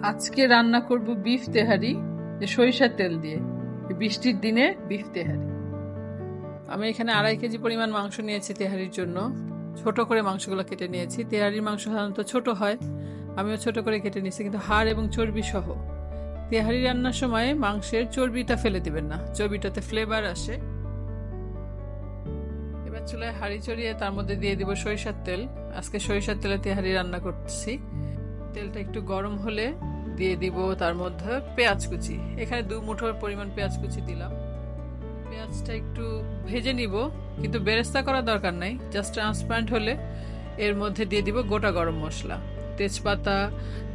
আজকে রান্না করব বিফ তেহারি, সরিষার তেল দিয়ে। বৃষ্টির দিনে বিফ তেহারি। আমি এখানে 2.5 কেজি পরিমাণ মাংস নিয়েছি তেহারির জন্য। ছোট করে মাংসগুলো কেটে নিয়েছি। তেহারির মাংস সাধারণত ছোট হয়, আমিও ছোট করে কেটে নিয়েছি, কিন্তু হাড় এবং চর্বি সহ। তেহারি রান্নার সময় মাংসের চর্বিটা ফেলে দিবেন না, চর্বিটাতে ফ্লেভার আসে। এবার চুলায় হাঁড়ি চড়িয়ে তার মধ্যে দিয়ে দিব সরিষার তেল। আজকে সরিষার তেলে তেহারি রান্না করতেছি। তেলটা একটু গরম হলে দিয়ে দিব তার মধ্যে পেঁয়াজ কুচি। এখানে 2 মুঠোর পরিমাণ পেঁয়াজ কুচি দিলাম। পেঁয়াজটা একটু ভেজে নিব, কিন্তু বেরেস্তা করার দরকার নাই। জাস্ট ট্রান্সপারেন্ট হলে এর মধ্যে দিয়ে দিব গোটা গরম মশলা, তেজপাতা,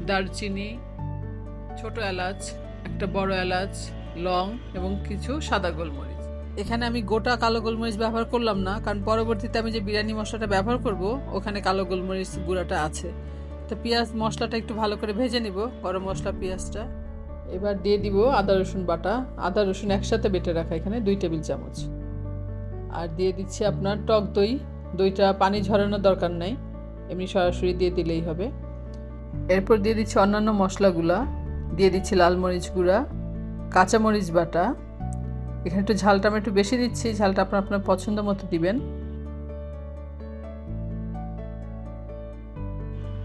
দারচিনি, ছোট এলাচ, একটা বড় এলাচ, লং এবং কিছু সাদা গোলমরিচ। এখানে আমি গোটা কালো গোলমরিচ ব্যবহার করলাম না, কারণ পরবর্তীতে আমি যে বিরিয়ানি মশলাটা ব্যবহার করব ওখানে কালো গোলমরিচ গুঁড়াটা আছে। তো পেঁয়াজ মশলাটা একটু ভালো করে ভেজে নিব, গরম মশলা পেঁয়াজটা। এবার দিয়ে দিব আদা রসুন বাটা। আদা রসুন একসাথে বেটে রাখা, এখানে 2 টেবিল চামচ। আর দিয়ে দিচ্ছি আপনার টক দই। দইটা পানি ঝরানোর দরকার নাই, এমনি সরাসরি দিয়ে দিলেই হবে। এরপর দিয়ে দিচ্ছি অন্যান্য মশলাগুলা। দিয়ে দিচ্ছি লাল মরিচ গুঁড়া, কাঁচামরিচ বাটা। এখানে একটু ঝালটা আমি একটু বেশি দিচ্ছি, ঝালটা আপনার পছন্দ মতো দিবেন।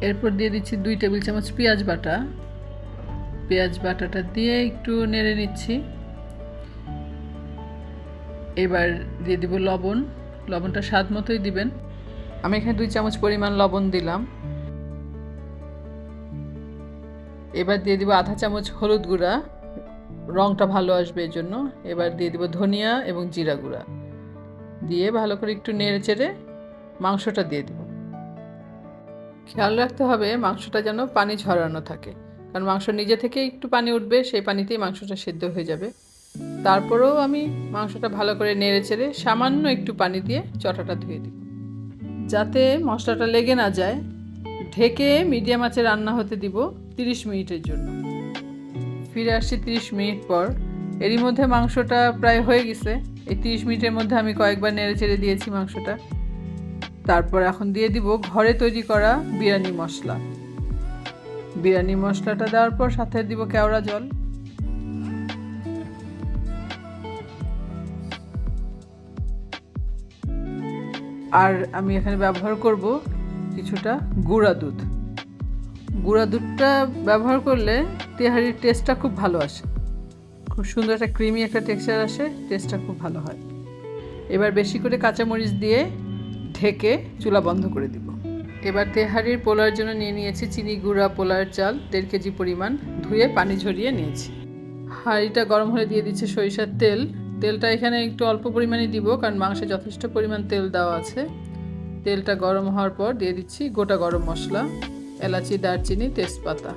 এরপর দিয়ে দিচ্ছি 2 টেবিল চামচ পেঁয়াজ বাটা। পেঁয়াজ বাটাটা দিয়ে একটু নেড়ে নিচ্ছি। এবার দিয়ে দিব লবণ। লবণটা স্বাদ মতোই দিবেন। আমি এখানে 2 চামচ পরিমাণ লবণ দিলাম। এবার দিয়ে দিব আধা চামচ হলুদ গুঁড়া, রঙটা ভালো আসবে এর জন্য। এবার দিয়ে দিব ধনিয়া এবং জিরা গুঁড়া। দিয়ে ভালো করে একটু নেড়ে চেড়ে মাংসটা দিয়ে দিব। খেয়াল রাখতে হবে মাংসটা যেন পানি ঝরানো থাকে, কারণ মাংস নিজে থেকে একটু পানি উঠবে, সেই পানিতেই মাংসটা সেদ্ধ হয়ে যাবে। তারপরেও আমি মাংসটা ভালো করে নেড়ে চেড়ে সামান্য একটু পানি দিয়ে চটাটা ধুয়ে দিব, যাতে মশলাটা লেগে না যায়। ঢেকে মিডিয়াম আঁচে রান্না হতে দিব 30 মিনিটের জন্য। ফিরে আসছি 30 মিনিট পর। এরই মধ্যে মাংসটা প্রায় হয়ে গেছে। এই 30 মিনিটের মধ্যে আমি কয়েকবার নেড়ে চেড়ে দিয়েছি মাংসটা। তারপর এখন দিয়ে দিব ঘরে তৈরি করা বিরিয়ানি মশলা। বিরিয়ানি মশলাটা দেওয়ার পর সাথে দিব কেওড়া জল। আর আমি এখানে ব্যবহার করব কিছুটা গুঁড়া দুধ। গুঁড়া দুধটা ব্যবহার করলে তেহারির টেস্টটা খুব ভালো আসে, খুব সুন্দর একটা ক্রিমি একটা টেক্সচার আসে, টেস্টটা খুব ভালো হয়। এবার বেশি করে কাঁচামরিচ দিয়ে ঢেকে চুলা বন্ধ করে দিব। এবার তেহারির পোলার জন্য নিয়ে নিয়েছি চিনি গুঁড়া পোলার চাল 1.5 কেজি পরিমাণ, ধুয়ে পানি ঝরিয়ে নিয়েছি। হাঁড়িটা গরম হলে দিয়ে দিচ্ছি সরিষার তেল। তেলটা এখানে একটু অল্প পরিমাণে দিব, কারণ মাংসে যথেষ্ট পরিমাণ তেল দেওয়া আছে। তেলটা গরম হওয়ার পর দিয়ে দিচ্ছি গোটা গরম মশলা, এলাচি, দারচিনি, তেজপাতা।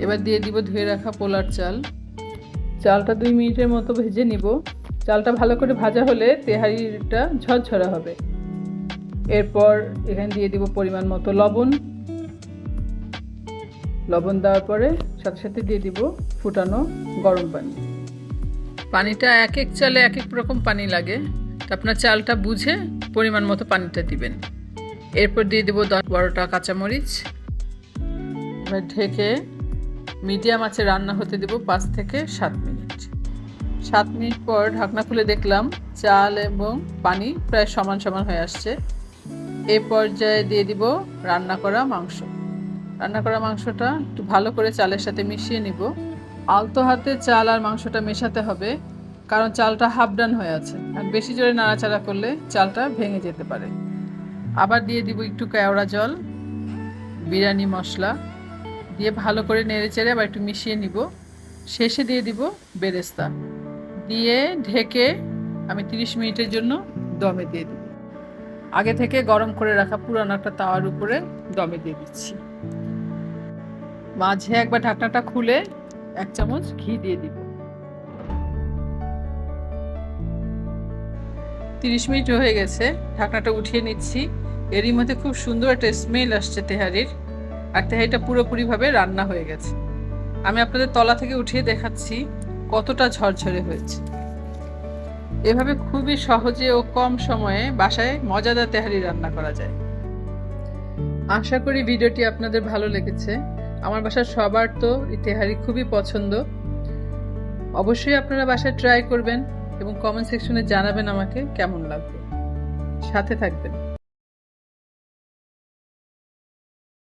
এবার দিয়ে দিব ধুয়ে রাখা পোলার চাল। চালটা 2 মিনিটের মতো ভেজে নিব। চালটা ভালো করে ভাজা হলে তেহারিটা ঝরঝরা হবে। এরপর এখানে দিয়ে দিব পরিমাণ মতো লবণ। লবণ দেওয়ার পরে সাথে সাথে দিয়ে দিব ফুটানো গরম পানি। পানিটা এক এক চালে এক এক রকম পানি লাগে, আপনার চালটা বুঝে পরিমাণ মতো পানিটা দিবেন। এরপর দিয়ে দেব 10-12টা কাঁচামরিচ। এবার ঢেকে মিডিয়াম আঁচে রান্না হতে দেব 5 থেকে 7 মিনিট। 7 মিনিট পর ঢাকনা খুলে দেখলাম চাল এবং পানি প্রায় সমান সমান হয়ে আসছে। এই পর্যায়ে দিয়ে দিব রান্না করা মাংস। রান্না করা মাংসটা একটু ভালো করে চালের সাথে মিশিয়ে নিব। আলতো হাতে চাল আর মাংসটা মেশাতে হবে, কারণ চালটা হাফ ডান হয়ে আছে, আর বেশি জোরে নাড়াচাড়া করলে চালটা ভেঙে যেতে পারে। আবার দিয়ে দিব একটু কেওড়া জল, বিরিয়ানি মশলা দিয়ে ভালো করে নেড়ে চেড়ে আবার একটু মিশিয়ে নিব। শেষে দিয়ে দিব বেরেস্তা দিয়ে ঢেকে আমি 30 মিনিটের জন্য দমে দিয়ে দিব। আগে থেকে গরম করে রাখা পুরানো একটা তাওয়ার উপরে দমে দিয়ে দিচ্ছি। মাঝে একবার ঢাকনাটা খুলে 1 চামচ ঘি দিয়ে দিব। 30 মিনিট হয়ে গেছে, ঢাকনাটা উঠিয়ে নিচ্ছি। এরই মধ্যে খুব সুন্দর একটা স্মেল আসছে তেহারির, আর তেহারিটা পুরোপুরিভাবে রান্না হয়ে গেছে। আমি আপনাদের তলা থেকে উঠিয়ে দেখাচ্ছি কতটা ঝরঝরে হয়েছে। এভাবে খুবই সহজে ও কম সময়ে বাসায় মজাদার তেহারি রান্না করা যায়। আশা করি ভিডিওটি আপনাদের ভালো লেগেছে। আমার বাসার সবার তো এই তেহারি খুবই পছন্দ। অবশ্যই আপনারা বাসায় ট্রাই করবেন এবং কমেন্ট সেকশনে জানাবেন আমাকে কেমন লাগবে। সাথে থাকবেন।